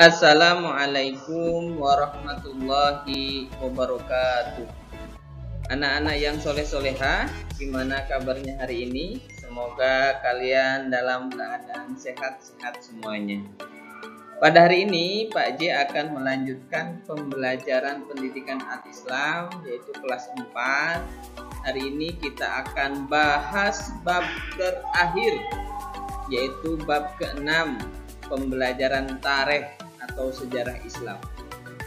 Assalamualaikum warahmatullahi wabarakatuh. Anak-anak yang soleh-soleha, gimana kabarnya hari ini? Semoga kalian dalam keadaan sehat-sehat semuanya. Pada hari ini, Pak J akan melanjutkan pembelajaran pendidikan Al-Islam, yaitu kelas 4. Hari ini kita akan bahas bab terakhir, yaitu bab ke-6, pembelajaran tarikh atau sejarah Islam.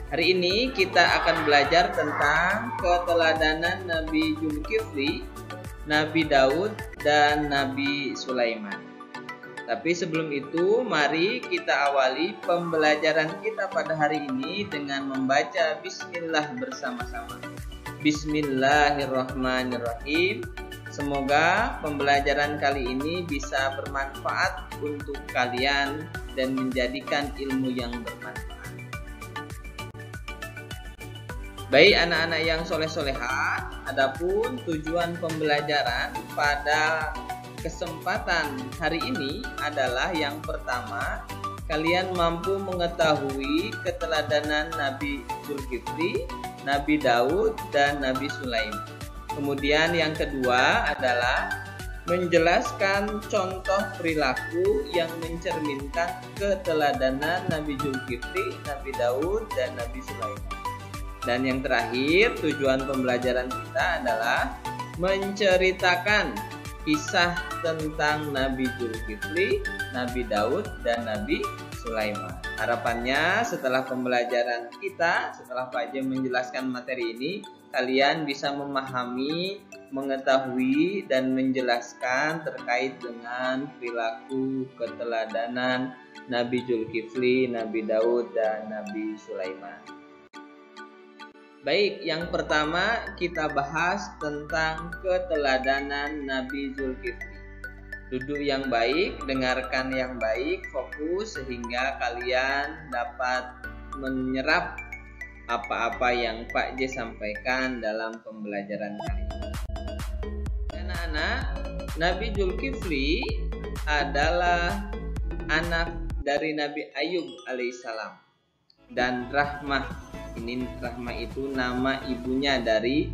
Hari ini kita akan belajar tentang keteladanan Nabi Zulkifli, Nabi Daud, dan Nabi Sulaiman. Tapi sebelum itu, mari kita awali pembelajaran kita pada hari ini dengan membaca Bismillah bersama-sama. Bismillahirrahmanirrahim. Semoga pembelajaran kali ini bisa bermanfaat untuk kalian dan menjadikan ilmu yang bermanfaat. Baik anak-anak yang soleh-soleha, adapun tujuan pembelajaran pada kesempatan hari ini adalah yang pertama, kalian mampu mengetahui keteladanan Nabi Zulkifli, Nabi Daud, dan Nabi Sulaiman. Kemudian yang kedua adalah menjelaskan contoh perilaku yang mencerminkan keteladanan Nabi Zulkifli, Nabi Daud, dan Nabi Sulaiman. Dan yang terakhir, tujuan pembelajaran kita adalah menceritakan kisah tentang Nabi Zulkifli, Nabi Daud, dan Nabi Sulaiman. Harapannya setelah pembelajaran kita, setelah Pak J menjelaskan materi ini, kalian bisa memahami, mengetahui, dan menjelaskan terkait dengan perilaku keteladanan Nabi Zulkifli, Nabi Daud, dan Nabi Sulaiman. Baik, yang pertama kita bahas tentang keteladanan Nabi Zulkifli. Duduk yang baik, dengarkan yang baik, fokus sehingga kalian dapat menyerap apa-apa yang Pak J sampaikan dalam pembelajaran kali ini. Anak-anak, Nabi Zulkifli adalah anak dari Nabi Ayub alaihissalam dan Rahmah. Ini Rahmah itu nama ibunya dari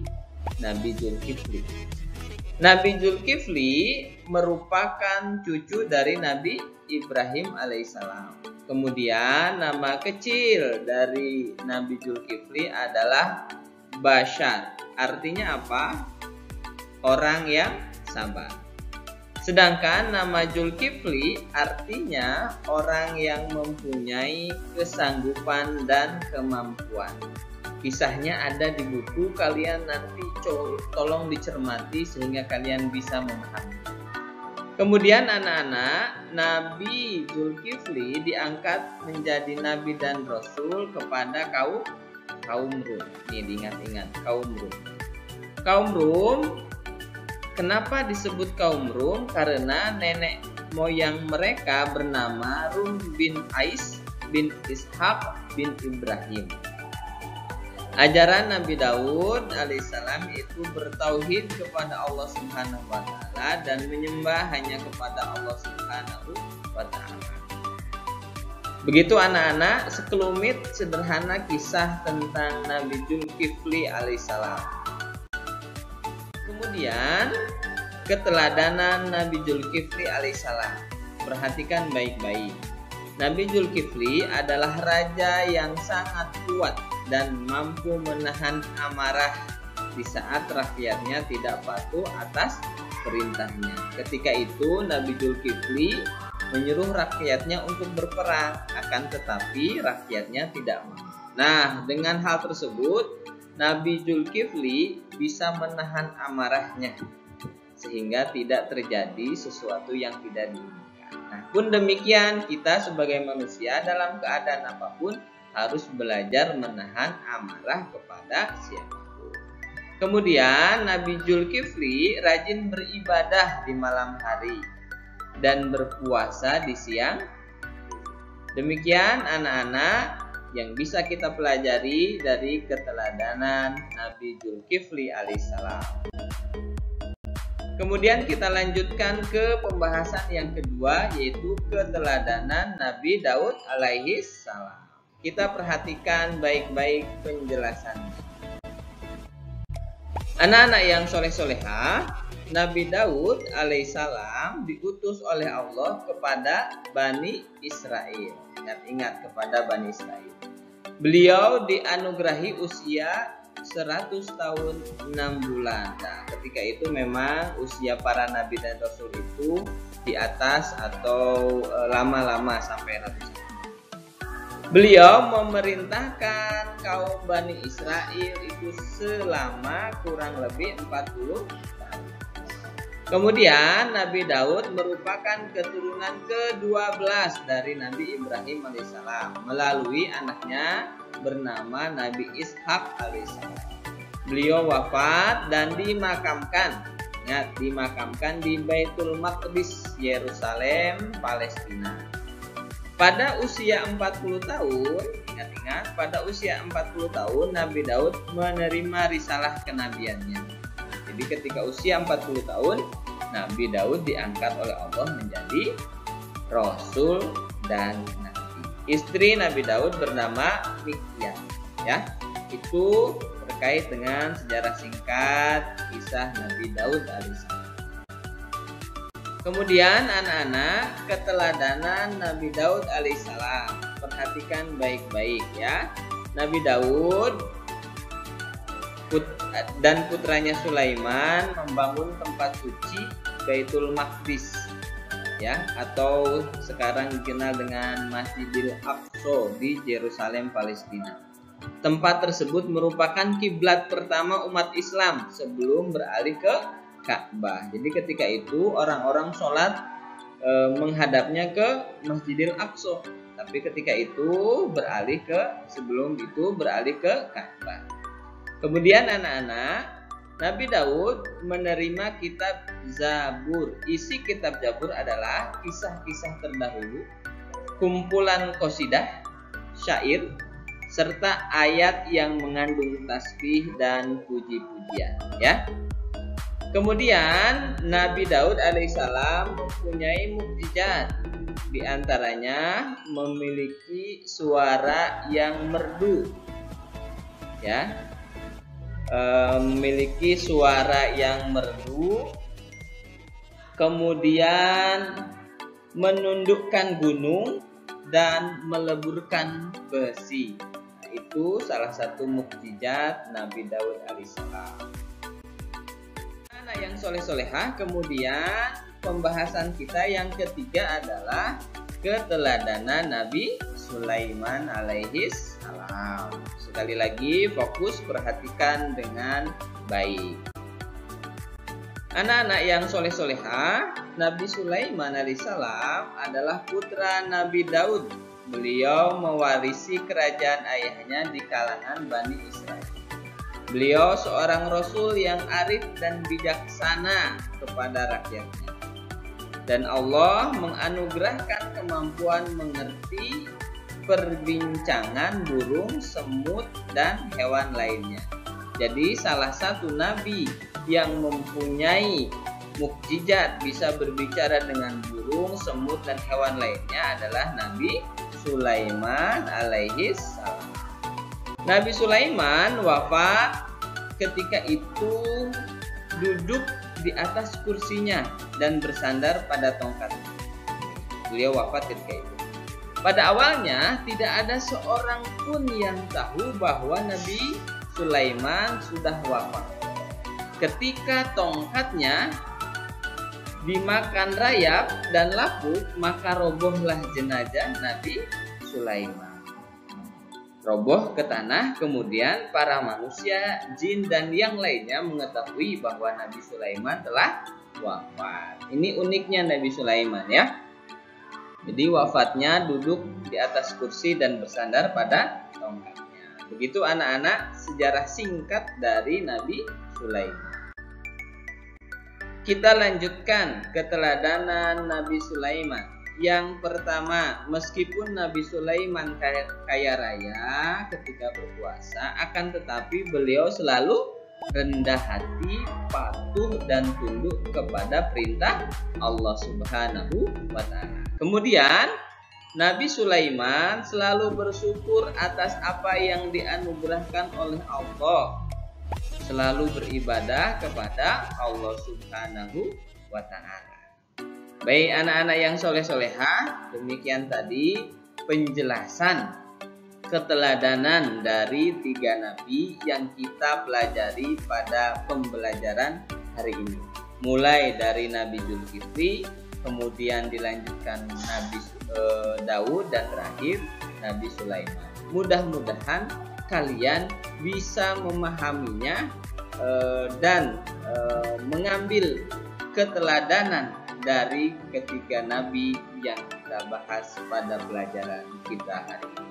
Nabi Zulkifli. Nabi Zulkifli merupakan cucu dari Nabi Ibrahim alaihissalam. Kemudian nama kecil dari Nabi Zulkifli adalah Bashar. Artinya apa? Orang yang sabar. Sedangkan nama Zulkifli artinya orang yang mempunyai kesanggupan dan kemampuan. Kisahnya ada di buku, kalian nanti tolong dicermati sehingga kalian bisa memahami. Kemudian anak-anak, Nabi Zulkifli diangkat menjadi nabi dan rasul kepada kaum Rum. Nih diingat-ingat, kaum Rum. Kaum Rum, kenapa disebut kaum Rum? Karena nenek moyang mereka bernama Rum bin Ais bin Ishaq bin Ibrahim. Ajaran Nabi Daud alaihissalam itu bertauhid kepada Allah Subhanahu wa taala dan menyembah hanya kepada Allah Subhanahu wa taala. Begitu anak-anak, sekelumit sederhana kisah tentang Nabi Zulkifli alaihissalam. Kemudian keteladanan Nabi Zulkifli alaihissalam. Perhatikan baik-baik. Nabi Zulkifli adalah raja yang sangat kuat dan mampu menahan amarah di saat rakyatnya tidak patuh atas perintahnya. Ketika itu Nabi Zulkifli menyuruh rakyatnya untuk berperang, akan tetapi rakyatnya tidak mau. Nah, dengan hal tersebut Nabi Zulkifli bisa menahan amarahnya sehingga tidak terjadi sesuatu yang tidak diinginkan. Nah, pun demikian kita sebagai manusia dalam keadaan apapun harus belajar menahan amarah kepada siapapun. Kemudian Nabi Zulkifli rajin beribadah di malam hari dan berpuasa di siang. Demikian anak-anak yang bisa kita pelajari dari keteladanan Nabi Zulkifli alaihissalam. Kemudian kita lanjutkan ke pembahasan yang kedua, yaitu keteladanan Nabi Daud alaihi salam. Kita perhatikan baik-baik penjelasannya. Anak-anak yang soleh-solehah, Nabi Daud alaihissalam diutus oleh Allah kepada Bani Israel. Ingat-ingat, kepada Bani Israel. Beliau dianugerahi usia 100 tahun 6 bulan. Nah, ketika itu memang usia para nabi dan rasul itu di atas atau lama-lama sampai ratusan. Beliau memerintahkan kaum Bani Israel itu selama kurang lebih 40 tahun. Kemudian Nabi Daud merupakan keturunan ke-12 dari Nabi Ibrahim alaihissalam melalui anaknya bernama Nabi Ishak alaihissalam. Beliau wafat dan dimakamkan di Baitul Maqdis, Yerusalem, Palestina. Pada usia 40 tahun, ingat-ingat, pada usia 40 tahun Nabi Daud menerima risalah kenabiannya. Jadi ketika usia 40 tahun, Nabi Daud diangkat oleh Allah menjadi rasul dan nabi. Istri Nabi Daud bernama Mikyas, ya. Itu terkait dengan sejarah singkat kisah Nabi Daud alaihissalam. Kemudian anak-anak, keteladanan Nabi Daud alaihissalam. Perhatikan baik-baik ya. Nabi Daud dan putranya Sulaiman membangun tempat suci Baitul Maqdis, ya, atau sekarang dikenal dengan Masjidil Aqsa di Yerusalem, Palestina. Tempat tersebut merupakan kiblat pertama umat Islam sebelum beralih ke Ka'bah. Jadi ketika itu orang-orang sholat menghadapnya ke Masjidil Aqsa, tapi ketika itu sebelum itu beralih ke Ka'bah. Kemudian anak-anak, Nabi Daud menerima kitab Zabur. Isi kitab Zabur adalah kisah-kisah terdahulu, kumpulan qasidah, syair, serta ayat yang mengandung tasbih dan puji-pujian, ya. Kemudian Nabi Daud alaihissalam mempunyai mukjizat, di antaranya memiliki suara yang merdu, ya, memiliki suara yang merdu, kemudian menundukkan gunung dan meleburkan besi. Nah, itu salah satu mukjizat Nabi Daud alaihissalam. Anak yang soleh-solehah, kemudian pembahasan kita yang ketiga adalah keteladanan Nabi Sulaiman alaihissalam. Sekali lagi fokus perhatikan dengan baik. Anak-anak yang soleh-solehah, Nabi Sulaiman alaihissalam adalah putra Nabi Daud. Beliau mewarisi kerajaan ayahnya di kalangan Bani Israel. Beliau seorang rasul yang arif dan bijaksana kepada rakyatnya. Dan Allah menganugerahkan kemampuan mengerti perbincangan burung, semut, dan hewan lainnya. Jadi salah satu nabi yang mempunyai mukjizat bisa berbicara dengan burung, semut, dan hewan lainnya adalah Nabi Sulaiman alaihissalam. Nabi Sulaiman wafat ketika itu duduk di atas kursinya dan bersandar pada tongkatnya. Beliau wafat ketika itu. Pada awalnya tidak ada seorang pun yang tahu bahwa Nabi Sulaiman sudah wafat. Ketika tongkatnya dimakan rayap dan lapuk, maka robohlah jenazah Nabi Sulaiman. Roboh ke tanah, kemudian para manusia, jin, dan yang lainnya mengetahui bahwa Nabi Sulaiman telah wafat. Ini uniknya Nabi Sulaiman, ya. Jadi wafatnya duduk di atas kursi dan bersandar pada tongkatnya. Begitu anak-anak sejarah singkat dari Nabi Sulaiman. Kita lanjutkan keteladanan Nabi Sulaiman. Yang pertama, meskipun Nabi Sulaiman kaya raya ketika berkuasa, akan tetapi beliau selalu rendah hati, patuh dan tunduk kepada perintah Allah Subhanahu wa Ta'ala. Kemudian Nabi Sulaiman selalu bersyukur atas apa yang dianugerahkan oleh Allah, selalu beribadah kepada Allah Subhanahu wa Ta'ala. Baik anak-anak yang soleh-solehah, demikian tadi penjelasan keteladanan dari 3 nabi yang kita pelajari pada pembelajaran hari ini. Mulai dari Nabi Zulkifli, kemudian dilanjutkan Nabi Daud, dan terakhir Nabi Sulaiman. Mudah-mudahan kalian bisa memahaminya dan mengambil keteladanan dari ketiga nabi yang kita bahas pada pelajaran kita hari ini.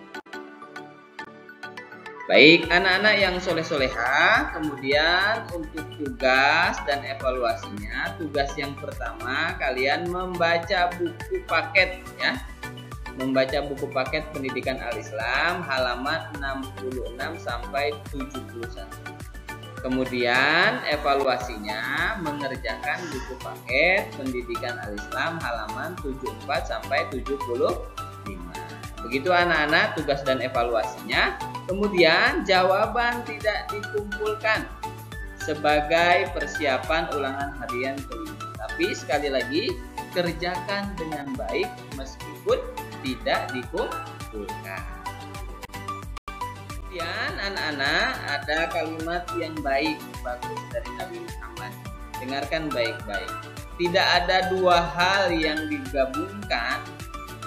Baik anak-anak yang soleh-soleha, kemudian untuk tugas dan evaluasinya, tugas yang pertama kalian membaca buku paket ya. Membaca buku paket Pendidikan Al-Islam halaman 66 sampai 71. Kemudian evaluasinya mengerjakan buku paket Pendidikan Al-Islam halaman 74 sampai 75. Begitu anak-anak tugas dan evaluasinya. Kemudian jawaban tidak dikumpulkan sebagai persiapan ulangan harian kelima. Tapi sekali lagi kerjakan dengan baik meskipun tidak dikumpulkan. Kemudian anak-anak ada kalimat yang baik bagus dari Nabi Muhammad. Dengarkan baik-baik. Tidak ada 2 hal yang digabungkan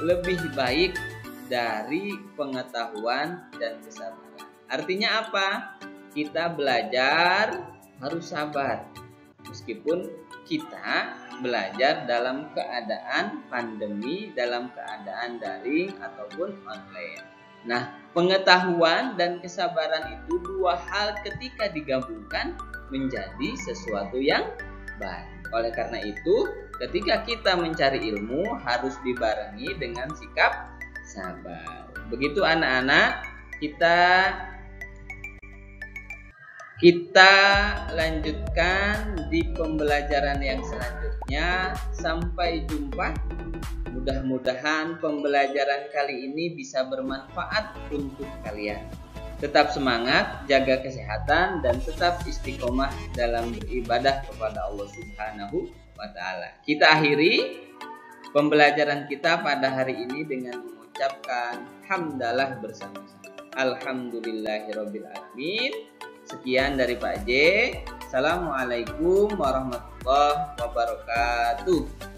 lebih baik dari pengetahuan dan kesabaran. Artinya apa? Kita belajar harus sabar. Meskipun kita belajar dalam keadaan pandemi, dalam keadaan daring ataupun online. Nah, pengetahuan dan kesabaran itu 2 hal ketika digabungkan menjadi sesuatu yang baik. Oleh karena itu, ketika kita mencari ilmu harus dibarengi dengan sikap sabar. Begitu anak-anak, kita lanjutkan di pembelajaran yang selanjutnya. Sampai jumpa. Mudah-mudahan pembelajaran kali ini bisa bermanfaat untuk kalian. Tetap semangat, jaga kesehatan, dan tetap istiqomah dalam beribadah kepada Allah Subhanahu wa Ta'ala. Kita akhiri pembelajaran kita pada hari ini dengan mengucapkan hamdalah bersama-sama. Alhamdulillahirabbil alamin. Sekian dari Pak J. Assalamualaikum warahmatullahi wabarakatuh.